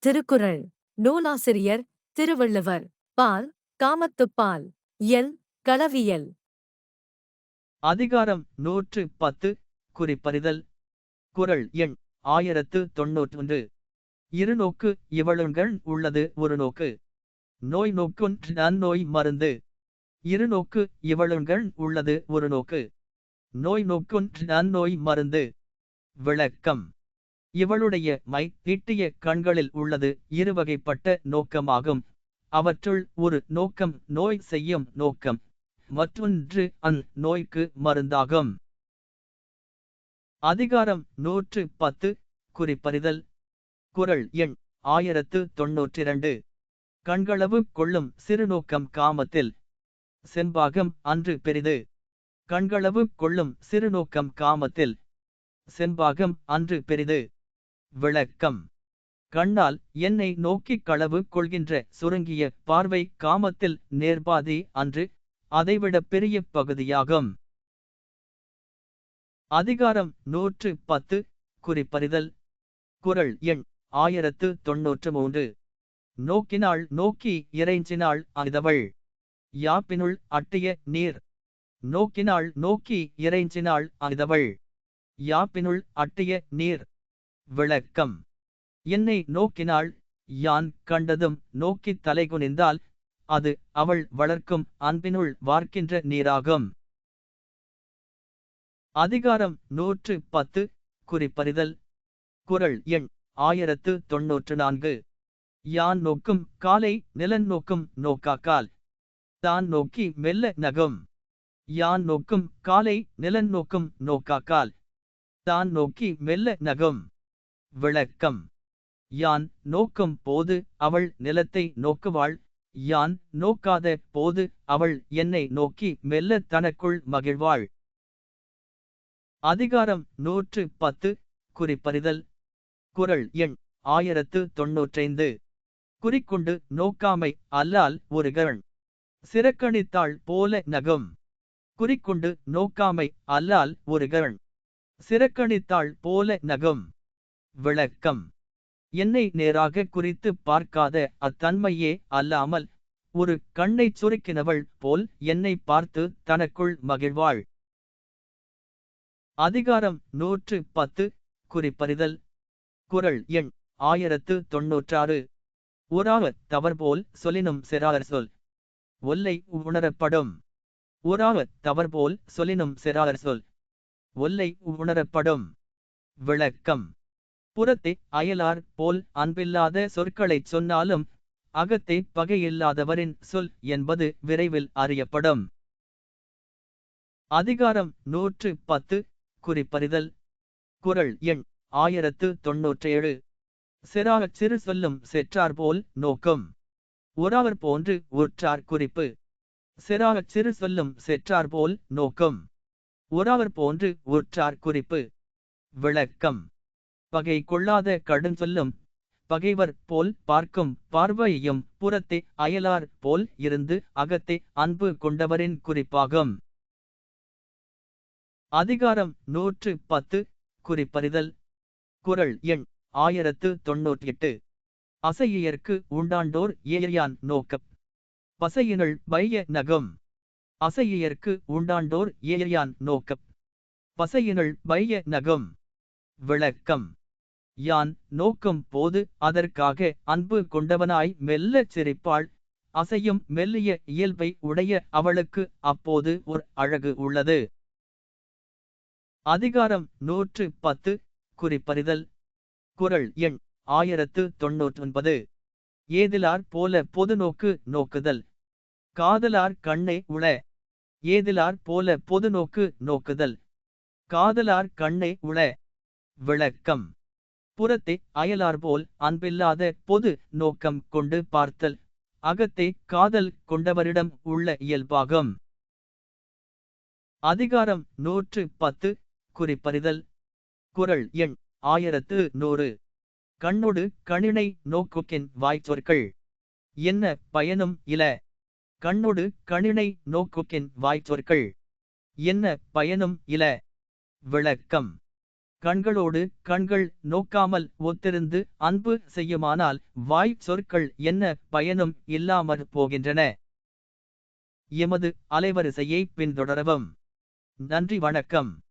திருக்குறள். நூலாசிரியர் திருவள்ளுவர். பால் காமத்துப்பால். இயல் களவியல். அதிகாரம் 110. குறிப்பறிதல். குறள் எண் 1091. இருநோக்கு இவளுங்கண் உள்ளது ஒரு நோக்கு. நோய் நோக்குன் நன்னோய் மருந்து. இருநோக்கு இவளுங்கண் உள்ளது ஒரு நோக்கு. நோய் நோக்குன் நன்னோய் மருந்து. விளக்கம். இவளுடைய மை நீட்டிய கண்களில் உள்ளது இருவகைப்பட்ட நோக்கமாகும். அவற்றுள் ஒரு நோக்கம் நோய் செய்யும் நோக்கம், மற்றொன்று நோய்க்கு மருந்தாகும். அதிகாரம் 110. குறிப்பறிதல். குறள் எண் 1092. கண்களவு கொள்ளும் சிறுநோக்கம் காமத்தில் செம்பாகம் அன்று பெரிது. கண்களவு கொள்ளும் சிறுநோக்கம் காமத்தில் செம்பாகம் அன்று பெரிது. விளக்கம். கண்ணால் என்னை நோக்கிக் களவு கொள்கின்ற சுருங்கிய பார்வை காமத்தில் நேர்பாதி அன்று, அதைவிட பெரிய பகுதியாகும். அதிகாரம் 110. குறிப்பறிதல். குறள் எண் 1093. நோக்கினாள் நோக்கி இறைஞ்சினாள் அனிதவள். யாப்பினுள் அட்டிய நீர். நோக்கினாள் நோக்கி இறைஞ்சினாள் அனிதவள். யாப்பினுள் அட்டிய நீர். விளக்கம். என்னை நோக்கினாள், யான் கண்டதும் நோக்கித் தலைகுனிந்தால் அது அவள் வளர்க்கும் அன்பினுள் வார்க்கின்ற நீராகும். அதிகாரம் 110. குறிப்பறிதல். குறள் எண் 1094. யான் நோக்கும் காலை நிலன் நோக்கும் நோக்காக்கால் தான் நோக்கி மெல்ல நகும். யான் நோக்கும் காலை நிலன் நோக்கும் நோக்காக்கால் தான் நோக்கி மெல்ல நகும். விளக்கம். யான் நோக்கும் போது அவள் நிலத்தை நோக்குவாள், யான் நோக்காத போது அவள் என்னை நோக்கி மெல்ல தனக்குள் மகிழ்வாள். அதிகாரம் 110. குறிப்பறிதல். குறள் எண் 1095. குறிக்கொண்டு நோக்காமை அல்லால் ஒருகண் சிறக்கணித்தாள் போல நகும். குறிக்கொண்டு நோக்காமை அல்லால் ஒருகண் சிறக்கணித்தாள் போல நகும். விளக்கம். என்னை நேராக குறித்து பார்க்காத அத்தன்மையே அல்லாமல் ஒரு கண்ணைச் சுருக்கினவள் போல் என்னை பார்த்து தனக்குள் மகிழ்வாள். அதிகாரம் 110. குறிப்பறிதல். குறள் எண் 1096. உறாவத் தவறுபோல் சொலினும் செரார் சொல் ஒல்லை உணரப்படும். உறாவத் தவறுபோல் சொலினும் செரார் சொல் ஒல்லை உணரப்படும். விளக்கம். புறத்தே அயலார் போல் அன்பில்லாத சொற்களைச் சொன்னாலும் அகத்தே பகையில்லாதவரின் சொல் என்பது விரைவில் அறியப்படும். அதிகாரம் 110. குறிப்பறிதல். குறள் எண் 1097. செராகச் சிறு சொல்லும் செற்றார் போல் நோக்கும். உறாவர் போன்று உற்றார் குறிப்பு. செராகச் சிறு சொல்லும் செற்றார் போல் நோக்கும். உறாவர் போன்று உற்றார் குறிப்பு. விளக்கம். பகை கொள்ளாத கடுஞ்சொல்லும் பகைவர் போல் பார்க்கும் பார்வையும் புறத்தே அயலார் போல் இருந்து அகத்தே அன்பு கொண்டவரின் குறிப்பாகும். அதிகாரம் 110. குறிப்பறிதல். குறள் எண் 1098. அசையியர்க்கு உண்டாண்டோர் ஏயான் நோக்கப் பசையினுள் பைய நகும். அசையியர்க்கு உண்டாண்டோர் ஏயான் நோக்கப் பசையினுள் பைய நகும். விளக்கம். யான் நோக்கும் போது அதற்காக அன்பு கொண்டவனாய் மெல்லச் சிரிப்பாள். அசையும் மெல்லிய இயல்பை உடைய அவளுக்கு அப்போது ஒரு அழகு உள்ளது. அதிகாரம் 110. குறிப்பறிதல். குறள் எண் 1099. ஏதிலார் போல பொதுநோக்கு நோக்குதல் காதலார் கண்ணே உள. ஏதிலார் போல பொதுநோக்கு நோக்குதல் காதலார் கண்ணே உள. விளக்கம். புறத்தே அயலார்போல் அன்பில்லாத பொது நோக்கம் கொண்டு பார்த்தல் அகத்தே காதல் கொண்டவரிடம் உள்ள இயல்பாகும். அதிகாரம் 110. குறிப்பறிதல். குறள் எண் 1100. கண்ணொடு கணினை நோக்குக்கின் வாய்ச்சொற்கள் என்ன பயனும் இல. கண்ணொடு கணினை நோக்குக்கின் வாய்ச்சொற்கள் என்ன பயனும் இல. விளக்கம். கண்களோடு கண்கள் நோக்காமல் ஒத்திருந்து அன்பு செய்யுமானால் வாய் சொற்கள் என்ன பயனும் இல்லாமற் போகின்றன. எமது அலைவரிசையை பின்தொடரவும். நன்றி, வணக்கம்.